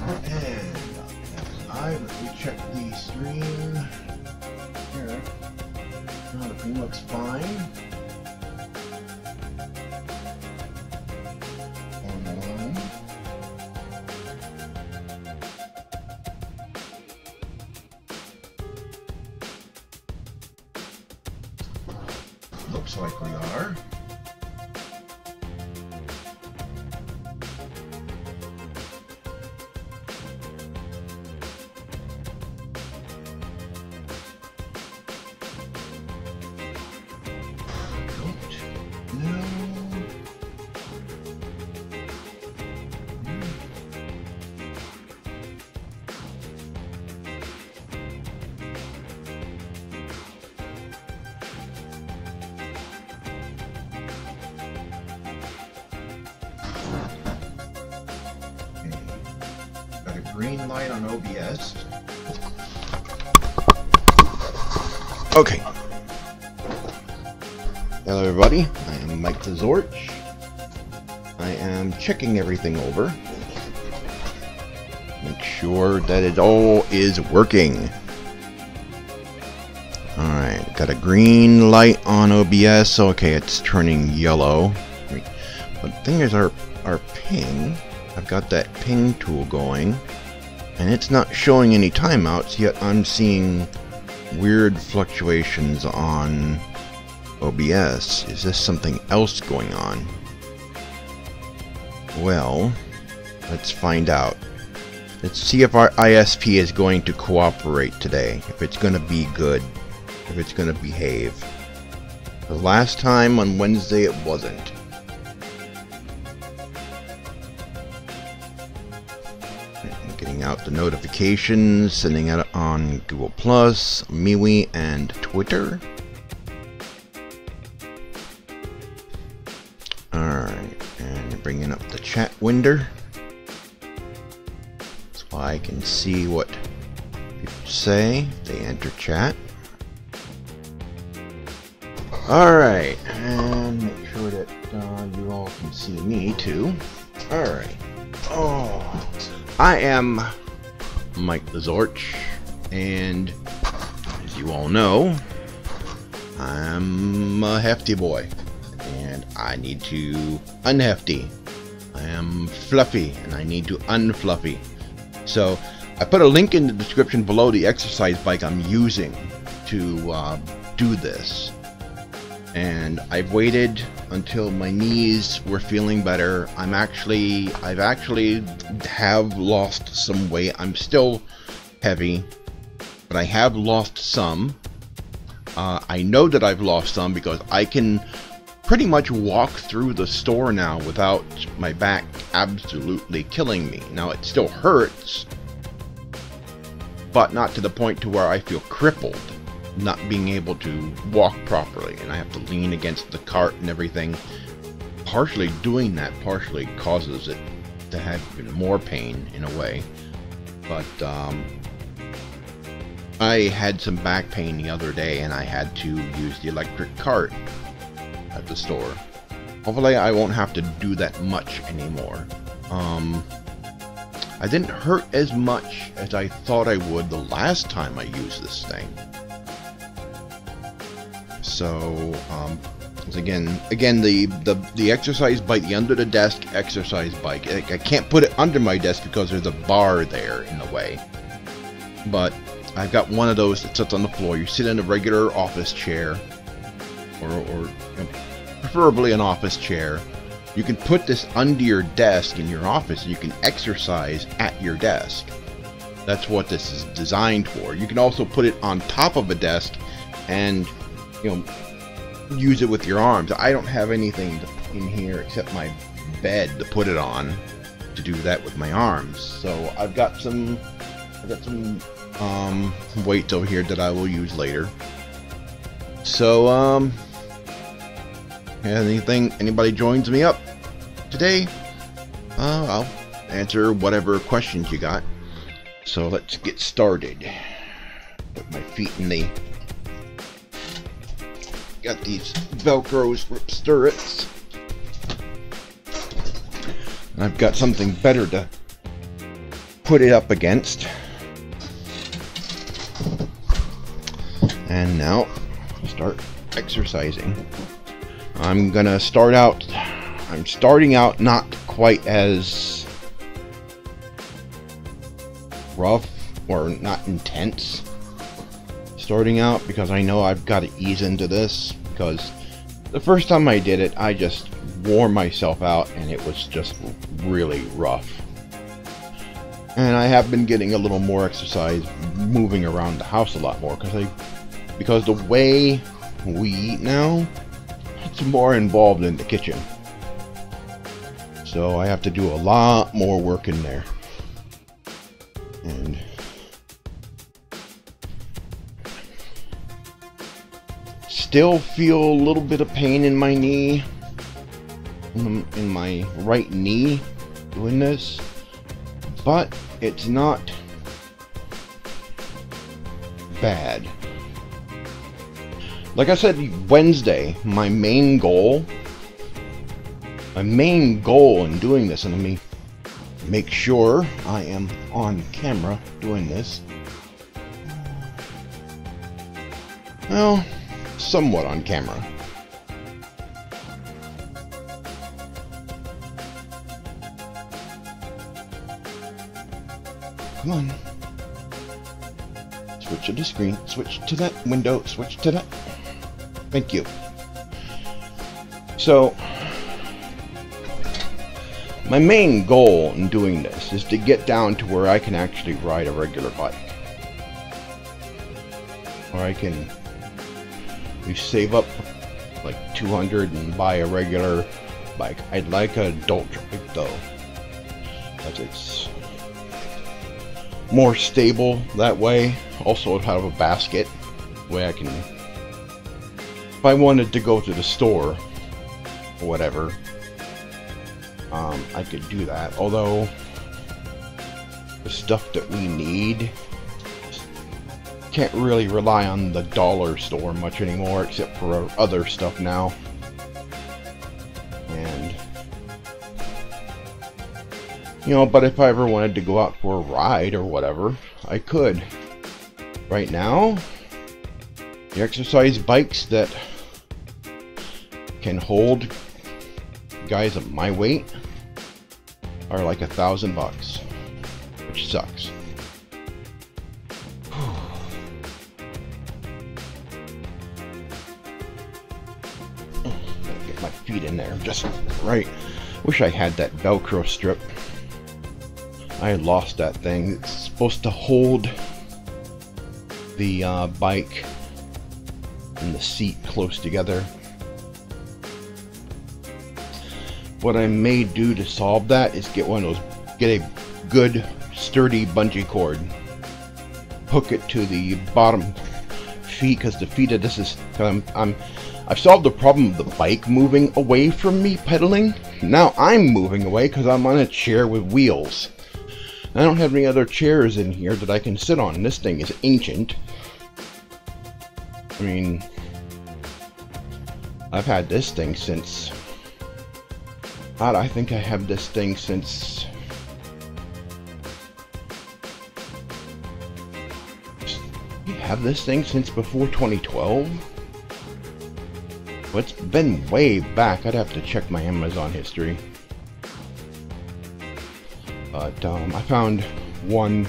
And live, if we check the stream here, everything looks fine. Online. Looks like we are. Green light on OBS. Okay. Hello everybody, I am TheZorch. I am checking everything over. Make sure that it all is working. Alright, got a green light on OBS. Okay, it's turning yellow. But the thing is, our ping, I've got that ping tool going. And it's not showing any timeouts, yet I'm seeing weird fluctuations on OBS. Is this something else going on? Well, let's find out. Let's see if our ISP is going to cooperate today. If it's going to be good. If it's going to behave. The last time on Wednesday it wasn't. Getting out the notifications, sending it on Google+, MeWe, and Twitter. Alright, and bringing up the chat window so I can see what people say if they enter chat. Alright, and make sure that you all can see me too. Alright. Oh, I am TheZorch, and as you all know, I'm a hefty boy, and I need to unhefty. I am fluffy, and I need to unfluffy. So I put a link in the description below the exercise bike I'm using to do this. And I've waited until my knees were feeling better. I've actually have lost some weight. I'm still heavy, but I have lost some. I know that I've lost some because I can pretty much walk through the store now without my back absolutely killing me. Now it still hurts, but not to the point to where I feel crippled, not being able to walk properly, and I have to lean against the cart and everything. Partially doing that partially causes it to have even more pain in a way. But I had some back pain the other day and I had to use the electric cart at the store. Hopefully I won't have to do that much anymore. I didn't hurt as much as I thought I would the last time I used this thing. So, again, the exercise bike, the under the desk exercise bike. I can't put it under my desk because there's a bar there in the way. But I've got one of those that sits on the floor. You sit in a regular office chair, or you know, preferably an office chair. You can put this under your desk in your office, and you can exercise at your desk. That's what this is designed for. You can also put it on top of a desk and, you know, use it with your arms. I don't have anything in here except my bed to put it on to do that with my arms. So I've got some weights over here that I will use later. So anybody joins me up today, I'll answer whatever questions you got. So let's get started. Put my feet in the... Got these Velcro stirrups. And I've got something better to put it up against. And now start exercising. I'm starting out not quite as rough or not intense starting out, because I know I've got to ease into this, because the first time I did it I just wore myself out and it was just really rough. And I have been getting a little more exercise, moving around the house a lot more, because the way we eat now, it's more involved in the kitchen. So I have to do a lot more work in there. And still feel a little bit of pain in my knee, in my right knee doing this, but it's not bad. Like I said Wednesday, my main goal in doing this, and let me make sure I am on camera doing this. Well, somewhat on camera. Come on. Switch to the screen, switch to that window, switch to that. Thank you. So, my main goal in doing this is to get down to where I can actually ride a regular bike. Or I can save up like $200 and buy a regular bike. I'd like an adult bike though, because it's more stable that way. Also, it'd have a basket where I can, if I wanted to go to the store or whatever, I could do that. Although the stuff that we need, can't really rely on the dollar store much anymore, except for other stuff now. And you know, but if I ever wanted to go out for a ride or whatever, I could. Right now, the exercise bikes that can hold guys of my weight are like $1,000, which sucks. Gotta get my feet in there just right. Wish I had that Velcro strip. I lost that thing. It's supposed to hold the bike and the seat close together. What I may do to solve that is get a good sturdy bungee cord, hook it to the bottom feet, because the feet of this is, I've solved the problem of the bike moving away from me pedaling. Now I'm moving away because I'm on a chair with wheels. I don't have any other chairs in here that I can sit on. This thing is ancient. I mean, I've had this thing since, God, I think I have this thing since, you have this thing since before 2012? Well, it's been way back. I'd have to check my Amazon history. But I found one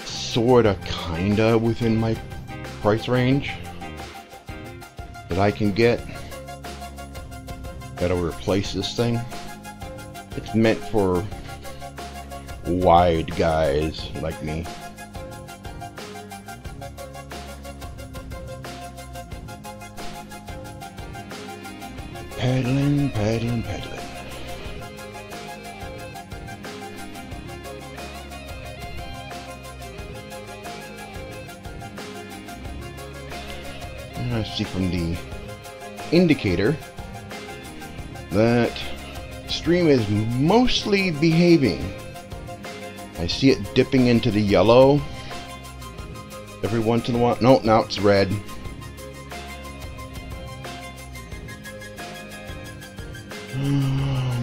sorta kinda within my price range that I can get that'll replace this thing. It's meant for wide guys like me. Pedaling, pedaling, pedaling. I see from the indicator that stream is mostly behaving. I see it dipping into the yellow every once in a while. No, now it's red.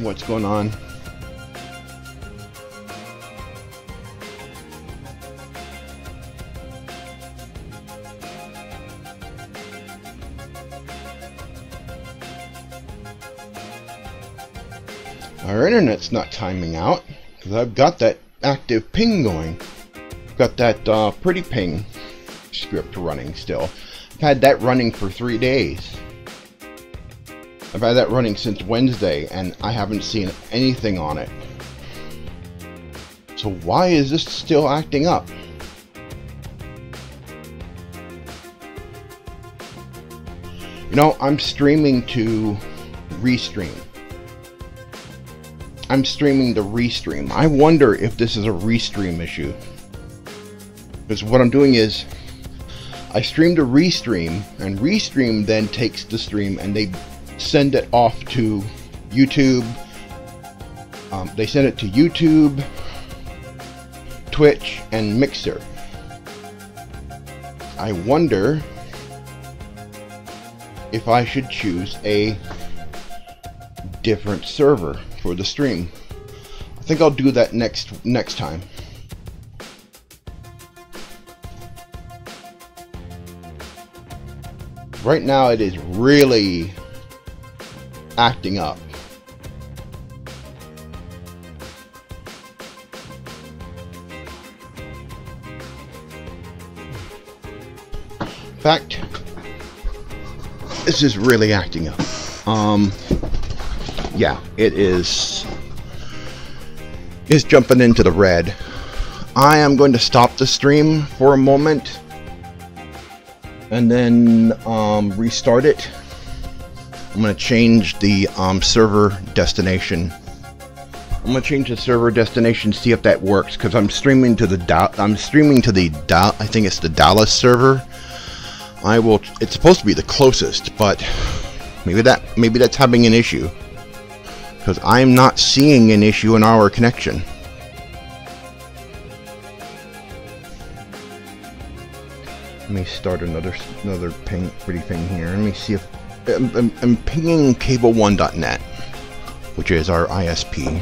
What's going on? Our internet's not timing out because I've got that active ping going. Got that pretty ping script running still. I've had that running for 3 days. I've had that running since Wednesday and I haven't seen anything on it. So why is this still acting up? You know, I'm streaming to restream. I'm streaming to restream. I wonder if this is a restream issue. Because what I'm doing is I stream to restream, and restream then takes the stream and they send it off to YouTube. They send it to YouTube, Twitch, and Mixer. I wonder if I should choose a different server for the stream. I think I'll do that next time. Right now it is really acting up. In fact, this is really acting up. Yeah, it is jumping into the red. I am going to stop the stream for a moment and then restart it. I'm going to change the server destination. I'm going to change the server destination, see if that works, because I'm streaming to the I think it's the Dallas server. It's supposed to be the closest, but maybe that's having an issue, because I'm not seeing an issue in our connection. Let me start another pretty ping here. Let me see if I'm pinging cable1.net, which is our ISP.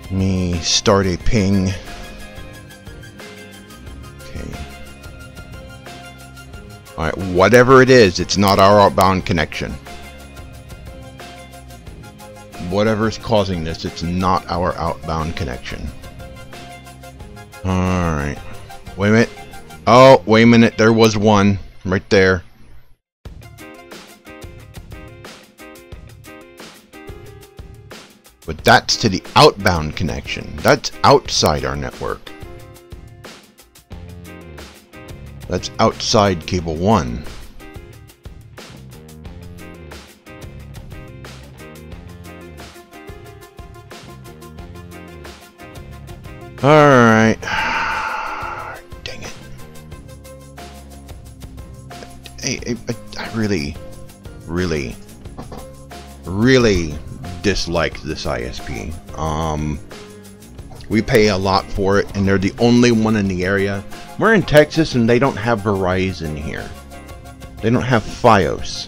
Let me start a ping. Okay. Alright, whatever it is, it's not our outbound connection. Whatever's causing this, it's not our outbound connection. Alright. Wait a minute. Oh, wait a minute. There was one right there. But that's to the outbound connection. That's outside our network. That's outside cable 1. Alright. Dang it. I really dislike this ISP. We pay a lot for it, and they're the only one in the area. We're in Texas, and they don't have Verizon here. They don't have Fios.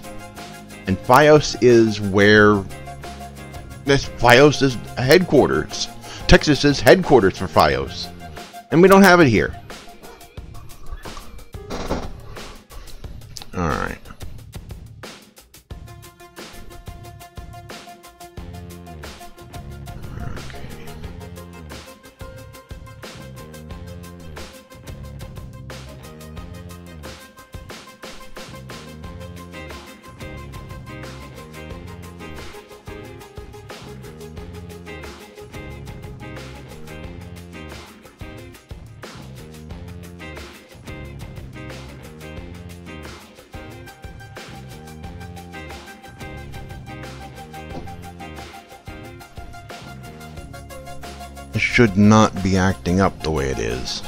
And Fios is where... Fios is headquarters. Texas is headquarters for Fios. And we don't have it here. Alright. It should not be acting up the way it is.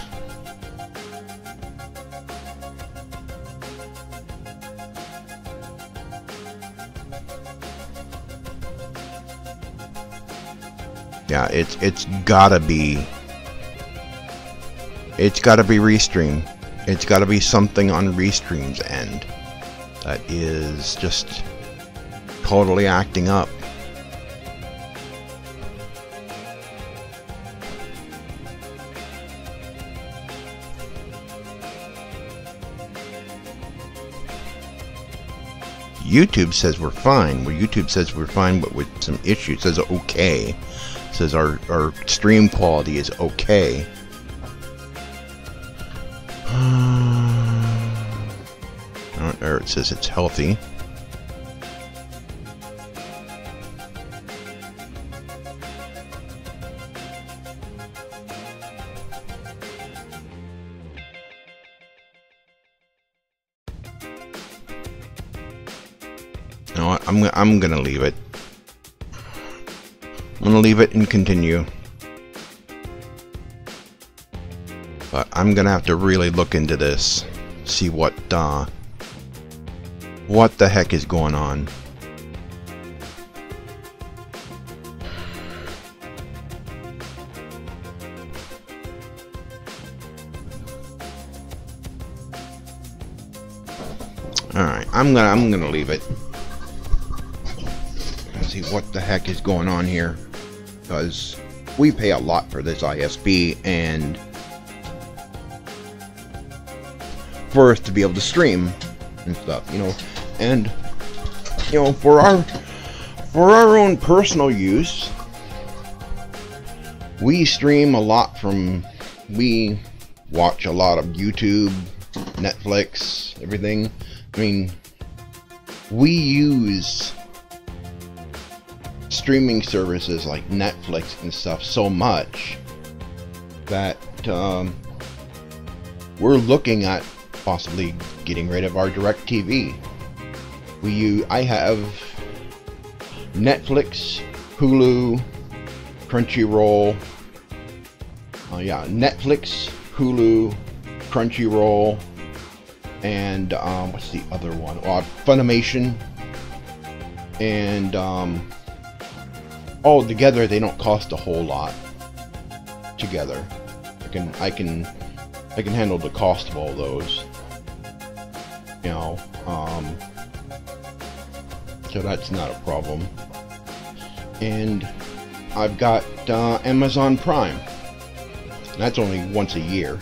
Yeah, it's gotta be Restream. It's gotta be something on Restream's end that is just totally acting up. YouTube says we're fine. Well, YouTube says we're fine, but with some issues. It says okay. It says our stream quality is okay. There it says it's healthy. You know what? I'm gonna leave it. I'm gonna leave it and continue. But I'm gonna have to really look into this, see what the heck is going on. All right, I'm gonna leave it. Let's see what the heck is going on here, because we pay a lot for this ISP, and for us to be able to stream and stuff, you know, and you know, for our own personal use, we stream a lot from. We watch a lot of YouTube, Netflix, everything. I mean, we use streaming services like Netflix and stuff so much that we're looking at possibly getting rid of our DirecTV. I have Netflix, Hulu, Crunchyroll. Netflix, Hulu, Crunchyroll, and what's the other one? Funimation. And all together they don't cost a whole lot. Together, I can handle the cost of all those. You know, so that's not a problem. And I've got Amazon Prime. That's only once a year.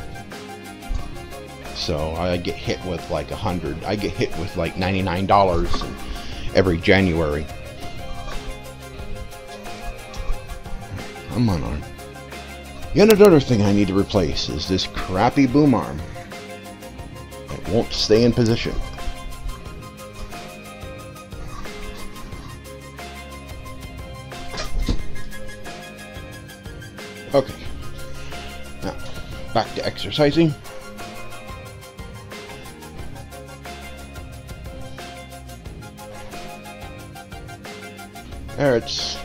So I get hit with like I get hit with like $99 every January. Come on. Yet another thing I need to replace is this crappy boom arm. It won't stay in position. Okay. Now, back to exercising. There, it's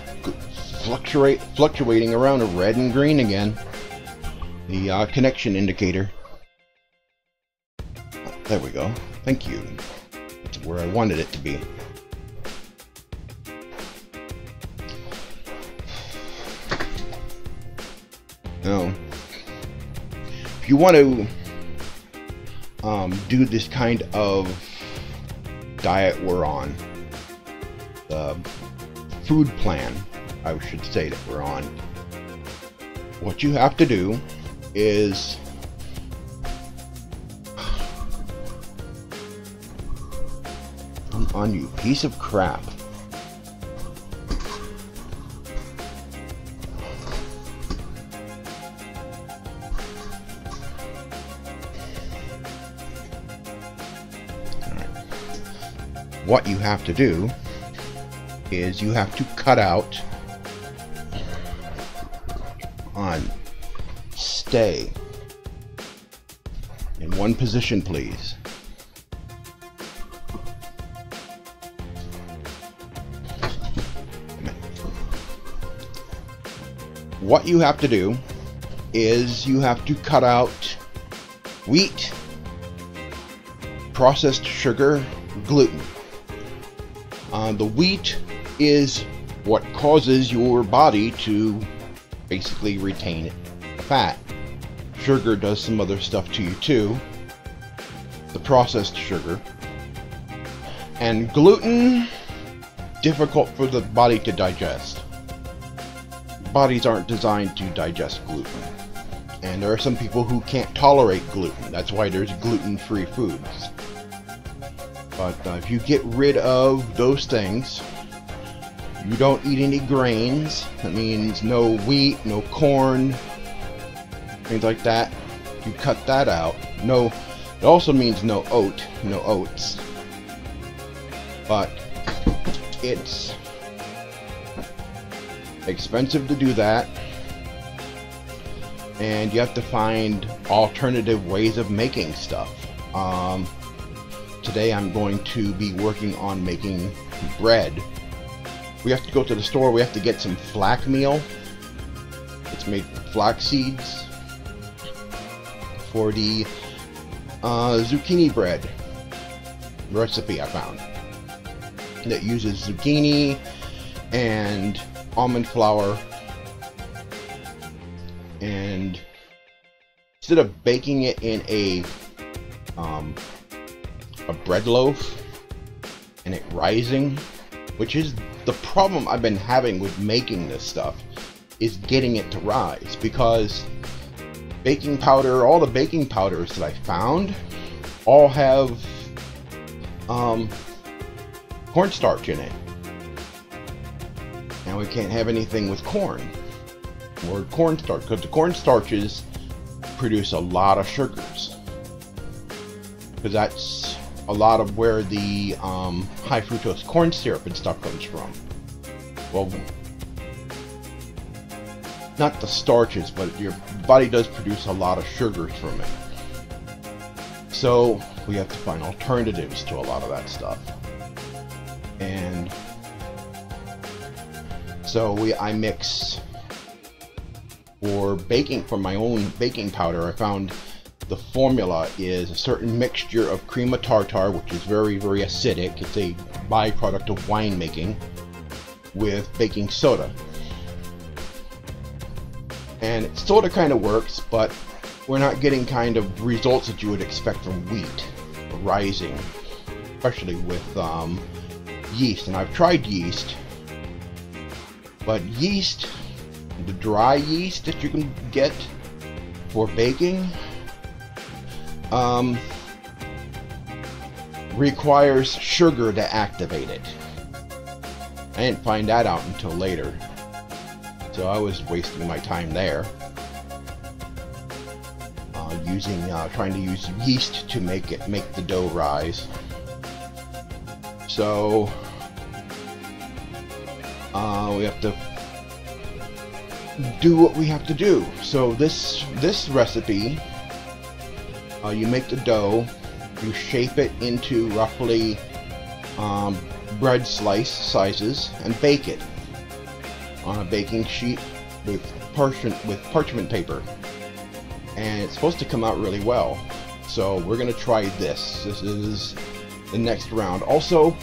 fluctuating around a red and green again. The connection indicator. There we go. Thank you. That's where I wanted it to be. Now, if you want to do this kind of diet we're on, the food plan, I should say, that we're on, what you have to do is on you piece of crap. What you have to do is you have to cut out on stay in one position, please. What you have to do is you have to cut out wheat, processed sugar, gluten. The wheat is what causes your body to basically retain fat. Sugar does some other stuff to you too. The processed sugar. And gluten, difficult for the body to digest. Bodies aren't designed to digest gluten. And there are some people who can't tolerate gluten. That's why there's gluten-free foods. But if you get rid of those things, you don't eat any grains. That means no wheat, no corn, things like that. You cut that out. No, it also means no oats. But it's expensive to do that, and you have to find alternative ways of making stuff. Today I'm going to be working on making bread. We have to go to the store. We have to get some flax meal. It's made from flax seeds for the zucchini bread recipe I found that uses zucchini and almond flour, and instead of baking it in a bread loaf and it rising, which is the problem I've been having with making this stuff, is getting it to rise, because baking powder, all the baking powders that I found all have cornstarch in it. Now we can't have anything with corn or cornstarch, because the cornstarches produce a lot of sugars, because that's a lot of where the high fructose corn syrup and stuff comes from. Well, not the starches, but your body does produce a lot of sugars from it. So we have to find alternatives to a lot of that stuff. And so I mix for baking, for my own baking powder. I found the formula is a certain mixture of cream of tartar, which is very, very acidic. It's a byproduct of winemaking, with baking soda. And it sort of kind of works, but we're not getting kind of results that you would expect from wheat rising, especially with yeast. And I've tried yeast, but yeast, the dry yeast that you can get for baking, requires sugar to activate it. I didn't find that out until later, so I was wasting my time there, trying to use yeast to make the dough rise. So we have to do what we have to do. So this recipe, you make the dough, you shape it into roughly bread slice sizes, and bake it on a baking sheet with parchment paper. And it's supposed to come out really well. So we're gonna try this. This is the next round. Also,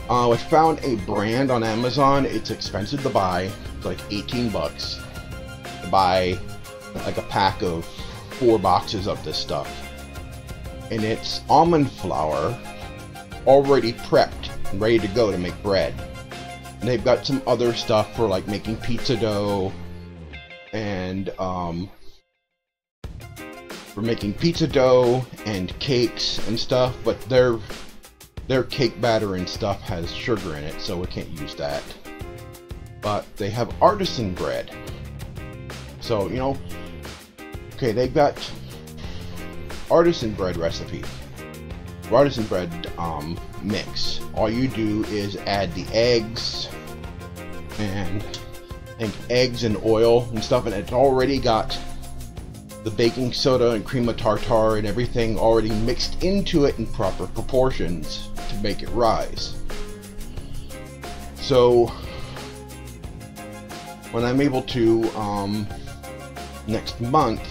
I found a brand on Amazon. It's expensive to buy. It's like 18 bucks to buy like a pack of 4 boxes of this stuff. And it's almond flour already prepped and ready to go to make bread. And they've got some other stuff for like making pizza dough and for making pizza dough and cakes and stuff, but their cake batter and stuff has sugar in it, so we can't use that. But they have artisan bread. So, you know, okay, they've got artisan bread recipe. Artisan bread mix. All you do is add the eggs and eggs and oil and stuff, and it's already got the baking soda and cream of tartar and everything already mixed into it in proper proportions to make it rise. So when I'm able to next month,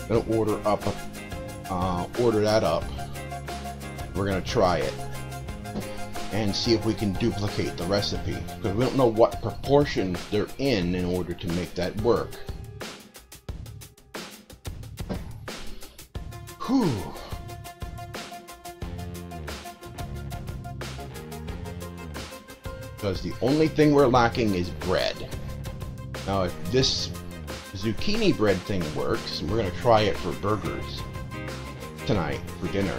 I'm gonna order that up. We're gonna try it and see if we can duplicate the recipe, because we don't know what proportions they're in order to make that work. Whew. Because the only thing we're lacking is bread. Now, if this zucchini bread thing works, we're going to try it for burgers tonight for dinner.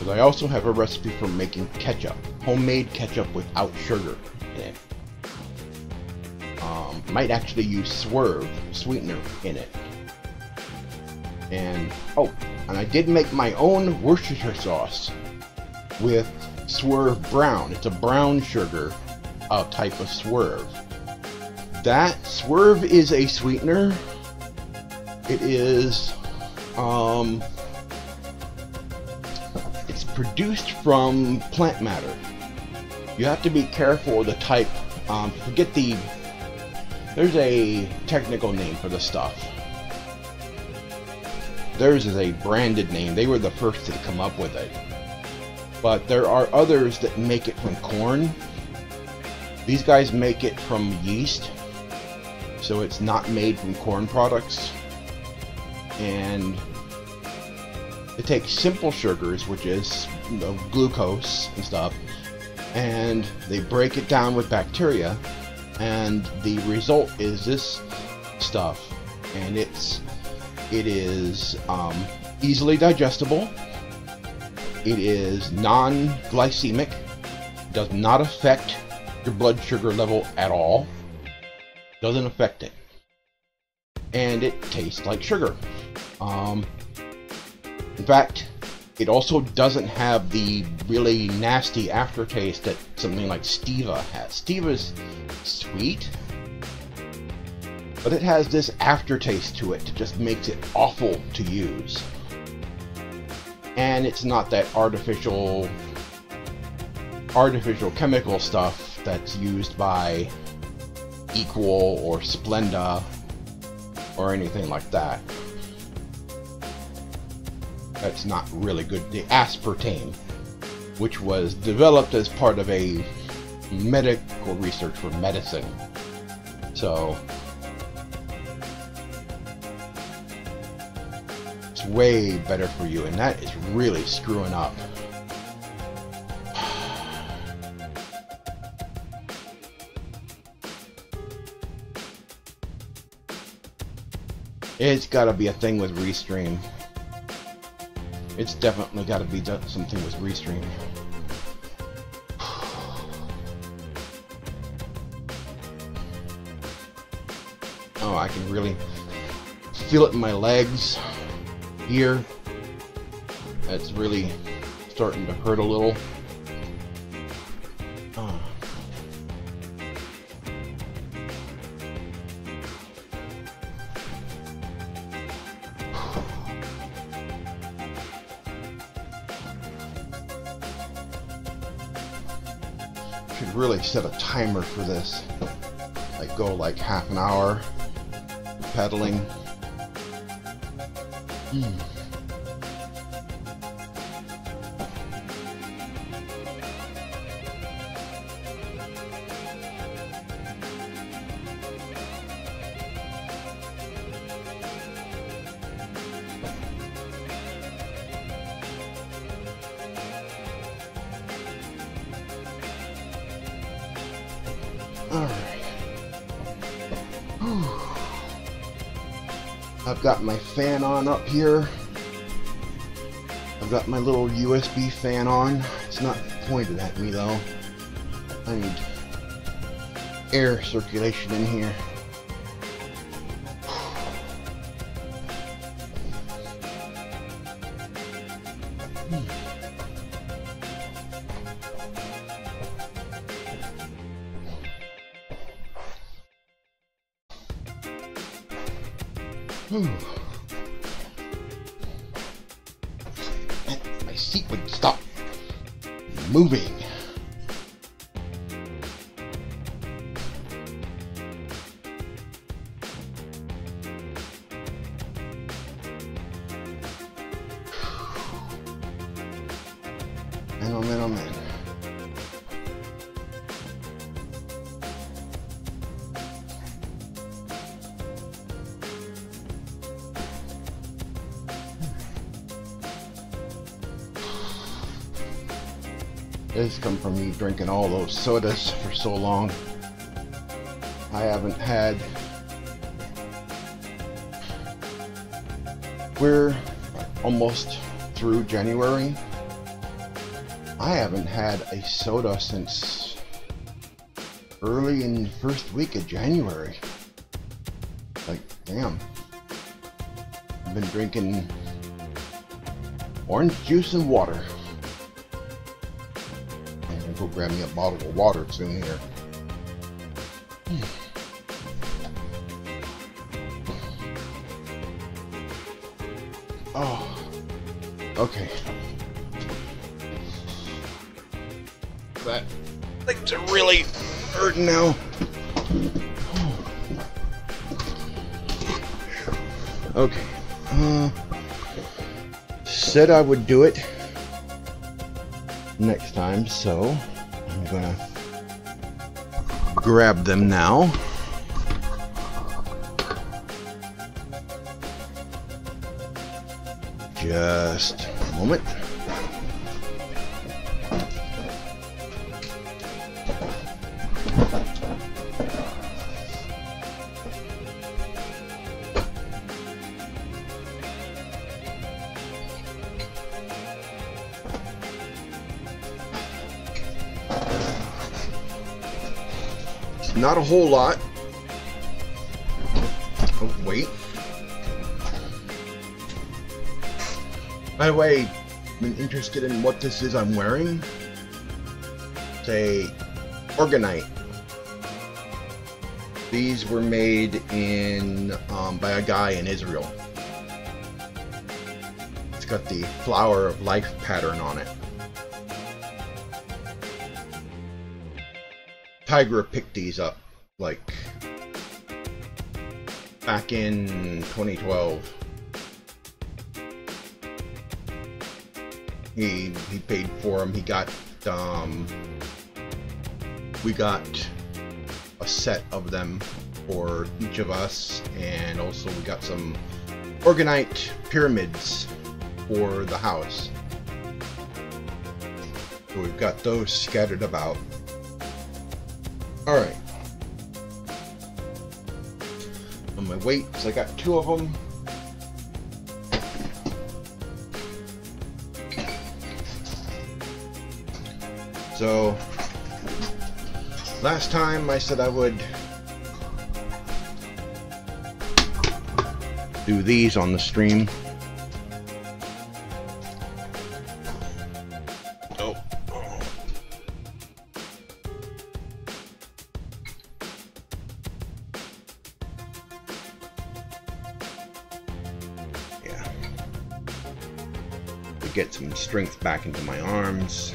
Because I also have a recipe for making ketchup, homemade ketchup without sugar in it. Might actually use Swerve sweetener in it. And oh, and I did make my own Worcestershire sauce with Swerve Brown. It's a brown sugar type of Swerve. That Swerve is a sweetener. It is it's produced from plant matter. You have to be careful of the type. Forget the. There's a technical name for the stuff. Theirs is a branded name. They were the first to come up with it. But there are others that make it from corn. These guys make it from yeast. So it's not made from corn products. And it takes simple sugars, which is, you know, glucose and stuff, and they break it down with bacteria, and the result is this stuff. And it is easily digestible. It is non-glycemic, does not affect your blood sugar level at all, doesn't affect it, and it tastes like sugar. In fact, it also doesn't have the really nasty aftertaste that something like Stevia has. Stevia's sweet, but it has this aftertaste to it that just makes it awful to use. And it's not that artificial chemical stuff that's used by Equal or Splenda or anything like that. That's not really good. The aspartame, which was developed as part of a medical research for medicine. So it's way better for you, and that is really screwing up. It's got to be a thing with Restream. It's definitely got to be something with Restream. Oh, I can really feel it in my legs here. It's really starting to hurt a little. Really set a timer for this. I go like half an hour pedaling. I've got my fan on up here. I've got my little USB fan on. It's not pointed at me though. I need air circulation in here. My seat would stop moving. Man. This comes from me drinking all those sodas for so long. I haven't had. We're almost through January, I haven't had a soda since early in the first week of January. Like, damn. I've been drinking orange juice and water. I'm gonna go grab me a bottle of water soon here. Oh, okay. That things are really hurting now. Okay. Said I would do it next time, so I'm gonna grab them now. Just a moment. Not a whole lot. Oh, wait. By the way, been interested in what this is I'm wearing? It's a organite. These were made in by a guy in Israel. It's got the flower of life pattern on it. Tygra picked these up like back in 2012. He paid for them. He got we got a set of them for each of us, and also we got some organite pyramids for the house. So we've got those scattered about. Alright. On my weights, I got 2 of them. So, last time I said I would do these on the stream. Get some strength back into my arms.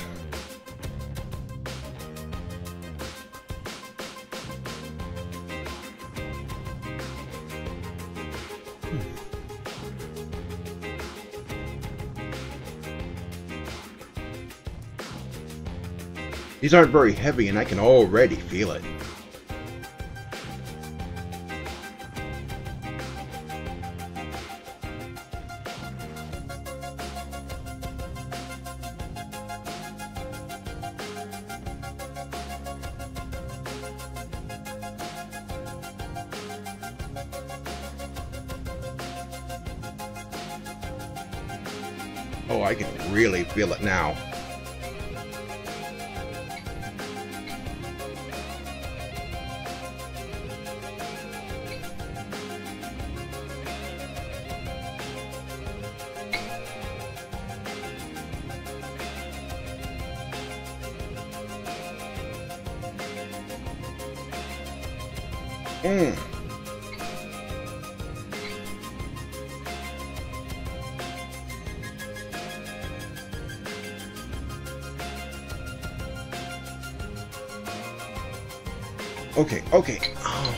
These aren't very heavy, and I can already feel it. Oh, I can really feel it now. Okay, okay. Oh.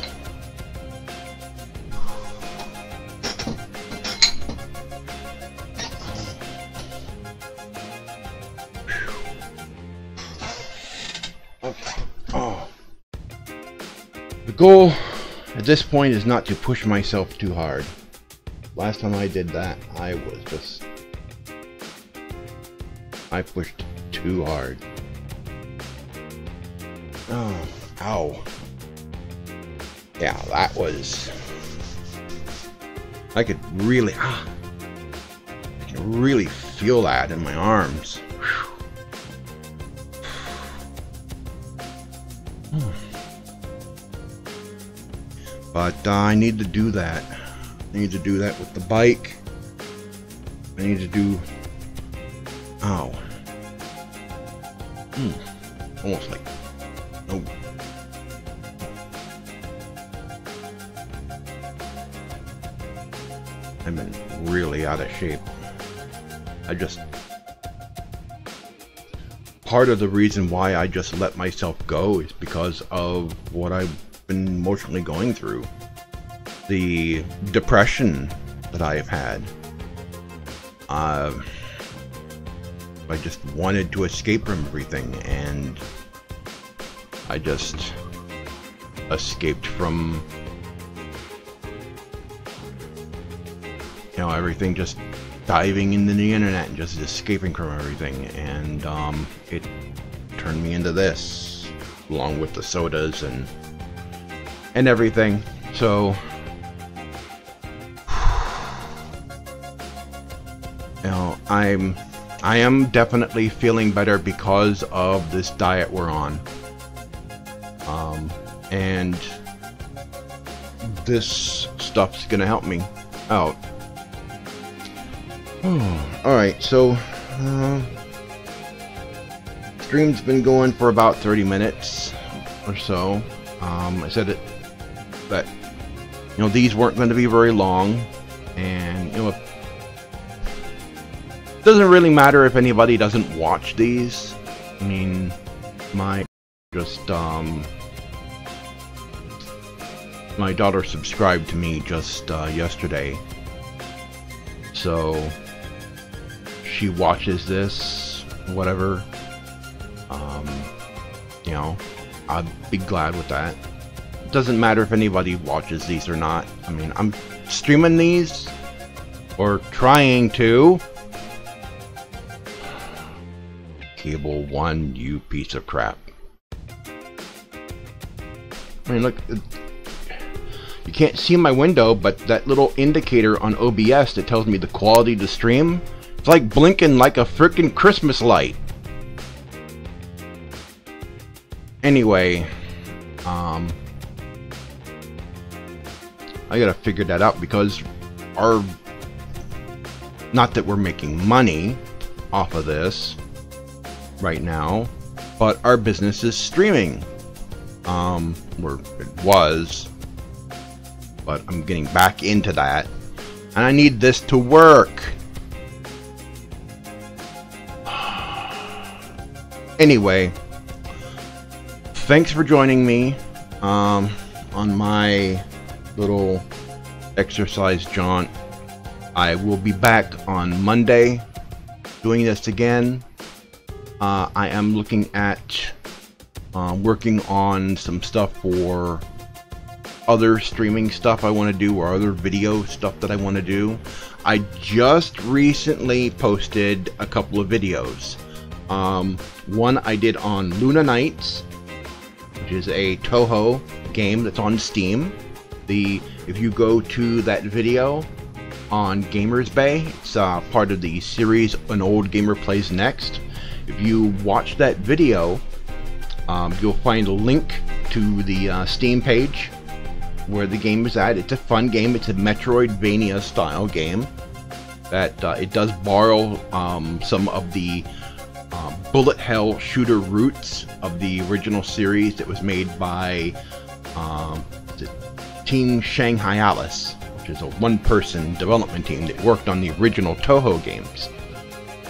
Okay. Oh. The goal at this point is not to push myself too hard. Last time I did that, I pushed too hard. Oh, ow. Yeah, that was... I can really feel that in my arms. Whew. But I need to do that. I need to do that with the bike. I need to do... Ow. Almost like... Oh. I'm in really out of shape. I just... Part of the reason why I just let myself go is because of what I've been emotionally going through. The depression that I have had. I just wanted to escape from everything, and I just escaped from, you know, everything, just diving into the internet and just escaping from everything, and it turned me into this, along with the sodas and everything. So, you know, I am definitely feeling better because of this diet we're on. And this stuff's gonna help me out. Alright, so stream's been going for about 30 minutes or so. I said that you know, these weren't going to be very long, and you know, it doesn't really matter if anybody doesn't watch these. I mean, my daughter subscribed to me just yesterday, so she watches this, whatever. You know, I'd be glad with that. It doesn't matter if anybody watches these or not. I mean, I'm streaming these, or trying to. Cable 1, you piece of crap. I mean, look, you can't see my window, but that little indicator on OBS that tells me the quality of the stream, it's like blinking like a frickin' Christmas light. Anyway, I gotta figure that out, because not that we're making money off of this right now, but our business is streaming. Or it was, but I'm getting back into that, and I need this to work. Anyway, thanks for joining me on my little exercise jaunt. I will be back on Monday doing this again. I am looking at working on some stuff for other streaming stuff I want to do, or other video stuff that I want to do. I just recently posted a couple of videos. One I did on Luna Nights, which is a Toho game that's on Steam. If you go to that video on Gamers Bay, it's part of the series An Old Gamer Plays Next. If you watch that video, you'll find a link to the Steam page where the game is at. It's a fun game. It's a Metroidvania style game that it does borrow some of the bullet hell shooter roots of the original series that was made by Team Shanghai Alice, which is a one-person development team that worked on the original Toho games.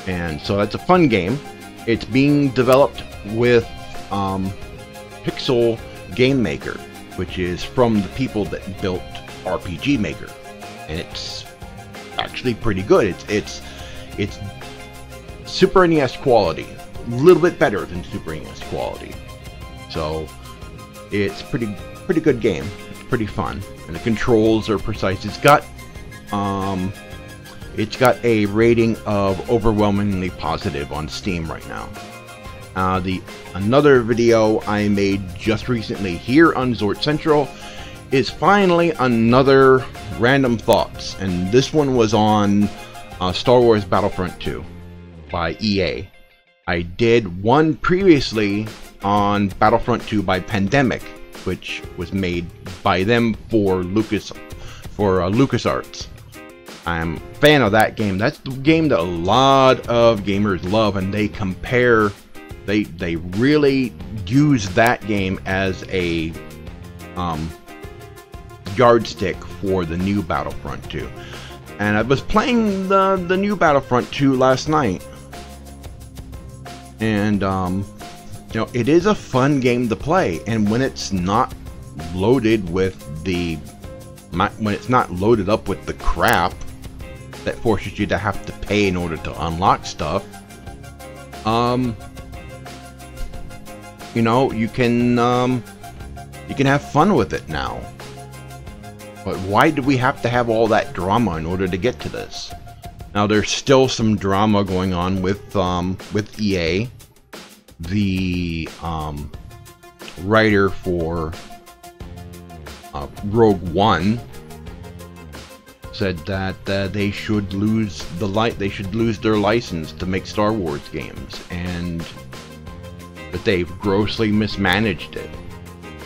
And so that's a fun game. It's being developed with Pixel Game Maker, which is from the people that built RPG Maker, and it's actually pretty good. It's Super NES quality, a little bit better than Super NES quality. So it's pretty good game. It's pretty fun, and the controls are precise. It's got a rating of overwhelmingly positive on Steam right now. Another video I made just recently here on Zorch Central is finally another random thoughts, and this one was on Star Wars Battlefront 2 by EA. I did one previously on Battlefront 2 by Pandemic, which was made by them for LucasArts. I'm a fan of that game. That's the game that a lot of gamers love, and they compare. They really use that game as a yardstick for the new Battlefront 2. And I was playing the new Battlefront 2 last night, and you know, it is a fun game to play. And when it's not loaded with when it's not loaded up with the crap that forces you to have to pay in order to unlock stuff, you know, you can have fun with it now. But why do we have to have all that drama in order to get to this? Now, there's still some drama going on with EA. The writer for Rogue One said that they should lose their license to make Star Wars games, and that they've grossly mismanaged it.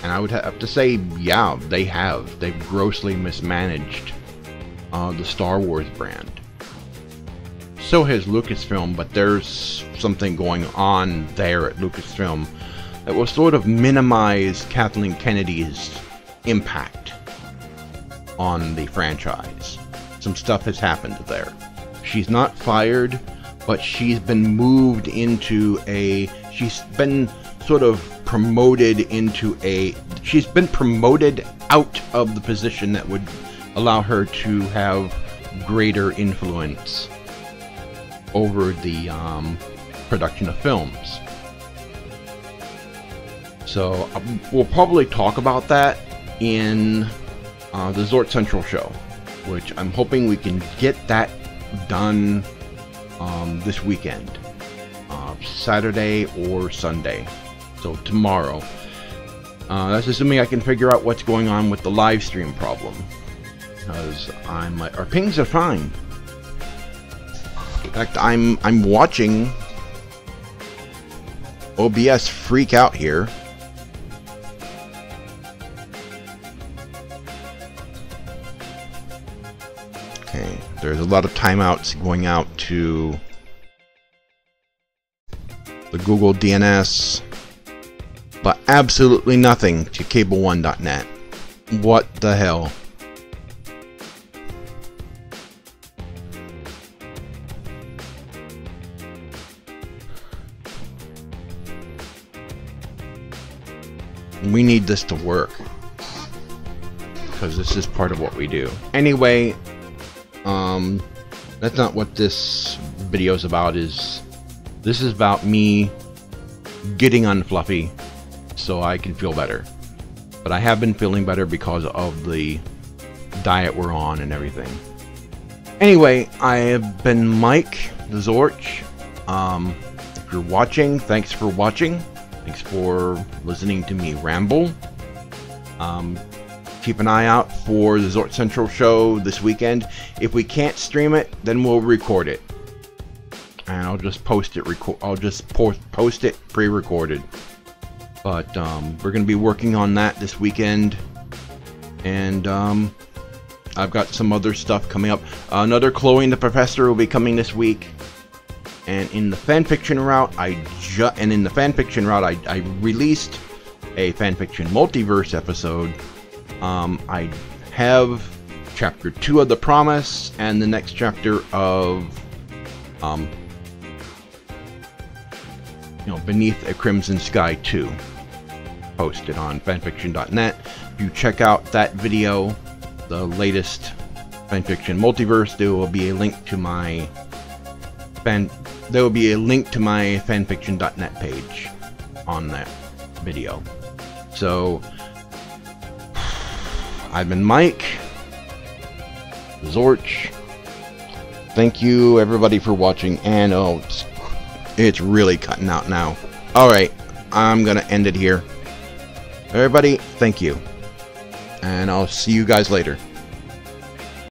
And I would have to say, yeah, they have. They've grossly mismanaged the Star Wars brand. So has Lucasfilm, but there's something going on there at Lucasfilm that will sort of minimize Kathleen Kennedy's impact on the franchise. Some stuff has happened there. She's not fired, but she's been moved into she's been sort of promoted into she's been promoted out of the position that would allow her to have greater influence over the production of films. So we'll probably talk about that in the Zorch Central show, which I'm hoping we can get that done this weekend, Saturday or Sunday. So tomorrow. That's assuming I can figure out what's going on with the live stream problem, because our pings are fine. In fact, I'm watching OBS freak out here. Okay, there's a lot of timeouts going out to the Google DNS, but absolutely nothing to cable1.net. What the hell? We need this to work, because this is part of what we do. Anyway, that's not what this video is about. This is about me getting unfluffy so I can feel better. But I have been feeling better because of the diet we're on and everything. Anyway, I have been Mike, TheZorch. If you're watching, thanks for watching. Thanks for listening to me ramble. Keep an eye out for the Zorch Central show this weekend. If we can't stream it, then we'll record it, and I'll just post it. Post it pre-recorded. But we're gonna be working on that this weekend, and I've got some other stuff coming up. Another Chloe and the Professor will be coming this week. And in the fanfiction route, I released a fanfiction multiverse episode. I have chapter 2 of The Promise and the next chapter of Beneath a Crimson Sky 2 posted on fanfiction.net. If you check out that video, the latest fanfiction multiverse, there will be a link to my fanfiction.net page on that video. So I've been Mike, Zorch. Thank you everybody for watching, and it's really cutting out now. Alright, I'm gonna end it here. Everybody, thank you, and I'll see you guys later.